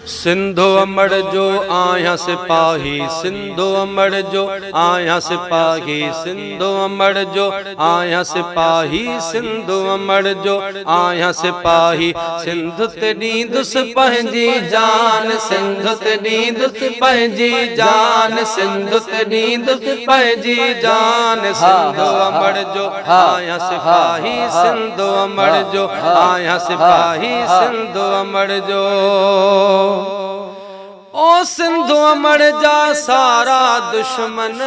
सिंधु अमड़ जो आया सिपाही, सिंधु अमड़ जो आया सिपाही, सिंधु अमड़ जो आया सिपाही, सिंधु अमड़ जो आया सिपाही। सिंधु तेरी दुस पंहिंजी जान, सिंधु तेरी दुस पंहिंजी जान, सिंधु तेरी दुस पंहिंजी जान। सिंधु अमड़ जो आया सिपाही, सिंधु अमड़ जो आया सिपाही, सिंधु अमड़ जो। ओ सिंधु अमड़ जा सारा दुश्मन,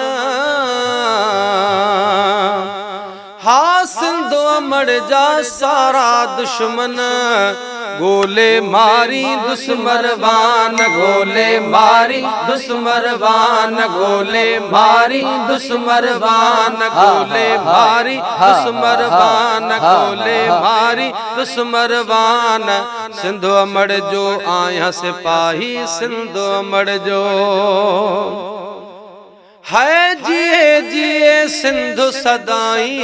हा सिंधु अमड़ जा सारा दुश्मन, गोले मारी दुश्मरवान, गोले मारी दुश्मरवान, गोले मारी दुश्मरवान, गोले मारी दुश्मरवान, गोले मारी दुश्मरवान। सिंधु अमड़ जो आया सिपाही, सिंधु अमड़ जो। है जिए जिए सिंधु सदाई,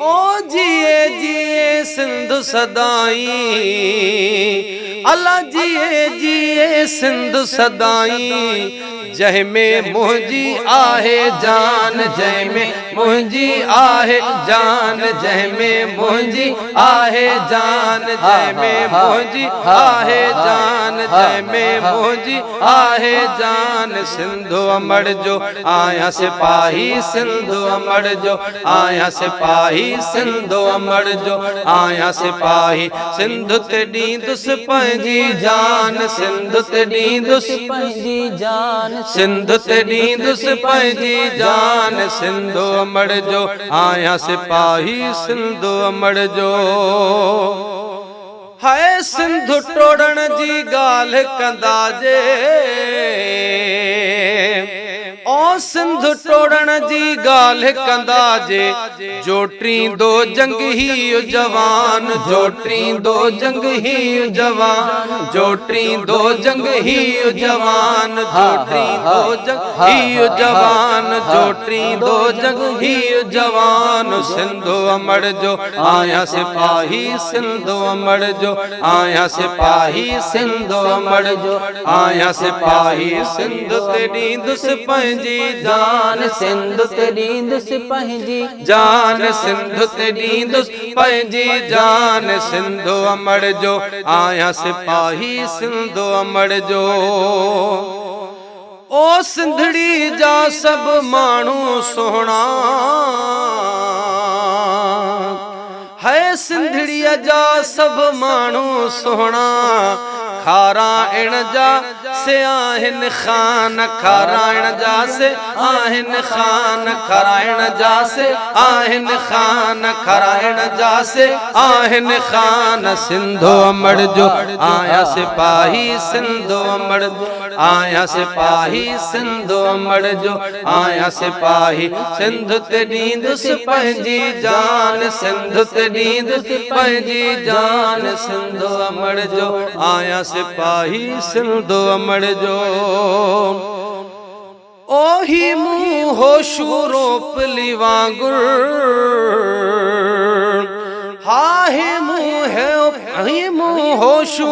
ओ जिए जिए सिंधु सदाई, अला जिए जिए सिंधु सदाई। जय में मुंहिंजी आहे जान, जय में मुंहिंजी आहे जान, जय में मुंहिंजी आहे जान, जय में मुंहिंजी आहे जान, जय में मुंहिंजी आहे जान। सिंधु अमड़ जो आया सिपाही, सिंधु अमड़ जो आया सिपाही, सिंधु अमड़ जो आया सिपाही। सिंधु तेरी दुस पंहिंजी जान, सिंधु तेरी दुस पंहिंजी जान, सिंधु तेरी दुस पंहिंजी जान। सिंधु अमड़ जो आया सिपाही, सिंधु अमड़ जो। है सिंधु टोड़न जी गाल्हि कंदा जे, ओ सिंधु टोड़न जी गाल्हि कंदा जे। जोटरी दो जंग ही जवान, जोटरी दो जंग ही जवान, जोटरी दो जंग ही जवान, जोटरी दो जंग ही जवान, जोटरी दो जंग ही जवान। सिंधु अमड़ जो आया सिपाही, सिंधु अमड़ जो आया सिपाही, सिंधु अमड़ जो आया सिपाही। सिंधु तेरी दुस पंहिंजी जान, सिंधु तेरी दुस पंहिंजी जान, सिंधु तेरी दुस पंहिंजी जान। सिंधु अमड़ जो आया सिपाही, सिंधु अमड़ जो। ओ सिंधड़ी जा सब माण्हू सोहणा, है सिंधड़ीअ जा सब माण्हू सोहणा। खाराइण जा से आहिन खान, खाराइण जा से आहिन खान, खाराइण जा से आहिन खान, खाराइण जा से आहिन खान। सिंधु अमड़ जो आया सिपाही, सिंधु अमड़ आया सिपाही, सिंधु अमड़ जो आया सिपाही। सिंधु तेरी दुस पंहिंजी जान, सिंधु तेरी दुस पंहिंजी जान। सिंधु अमड़ जो आया सिपाही, सिंधु अमड़ जो। ओही मुंह होशु रोपली वांगुर, हाहे मुंह है मुंह होशु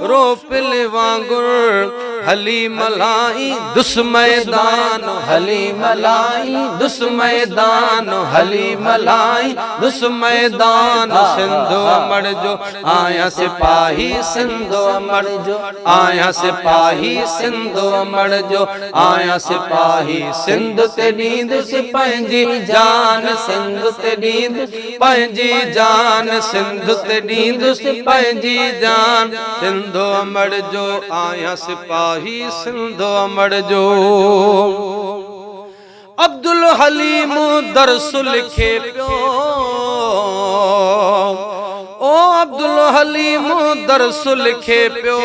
रोपली वांगुर। हली मलाई दुस मैदान, हली मलाई दुस मैदान, हली मलाई दुस मैदान। सिंधु अमड़ जो आया सिपाही, सिंधु अमड़ जो आया सिपाही, सिंधु अमड़ जो आया सिपाही। सिंधु तेरी दुस पंहिंजी जान, सिंधु तेरी दुस पंहिंजी जान, सिंधु तेरी दुस पंहिंजी जान। सिंधु अमड़ जो आया सिपाही, सिंधु अमड़ जो। अब्दुल हलीम दर्स लिखे पियो, ओ अब्दुल हलीम दर्स लिखे पियो।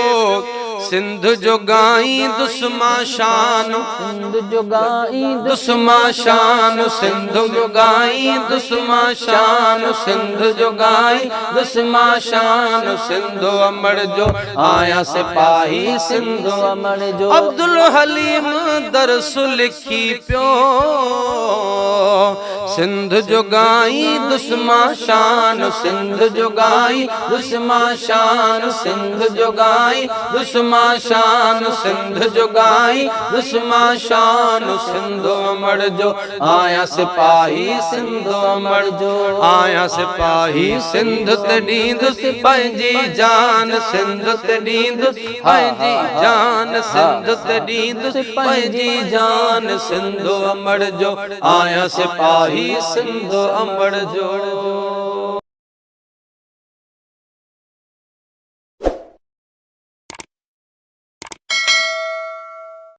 सिंध जो गाई दुस्मा शान, सिंध जो गाई दुस्मा शान, सिंध जो गाई दुस्मा शान, सिंध जो गाई दुस्मा शान, सिंधु अमर जो आया सिपाही, सिंधु अमर जो अब्दुल हलीम दरस लिखी पियो, सिंध जो गाई दुस्मा शान, सिंध जो गाई दुस्मा शान, सिंध जो गाई दुस्मा शान, सिंध जो गाई दुस्मा शान, सिंधु अमर जो आया सिपाही, सिंधु अमर जो आया सिपाही, सिंध तॾीं दुस पंहिंजी जान, सिंध तॾीं दुस पंहिंजी जान, सिंध तॾीं दुस पंहिंजी जान, सिंधु अमर जो आया सिपाही, सिंधु अमर जो।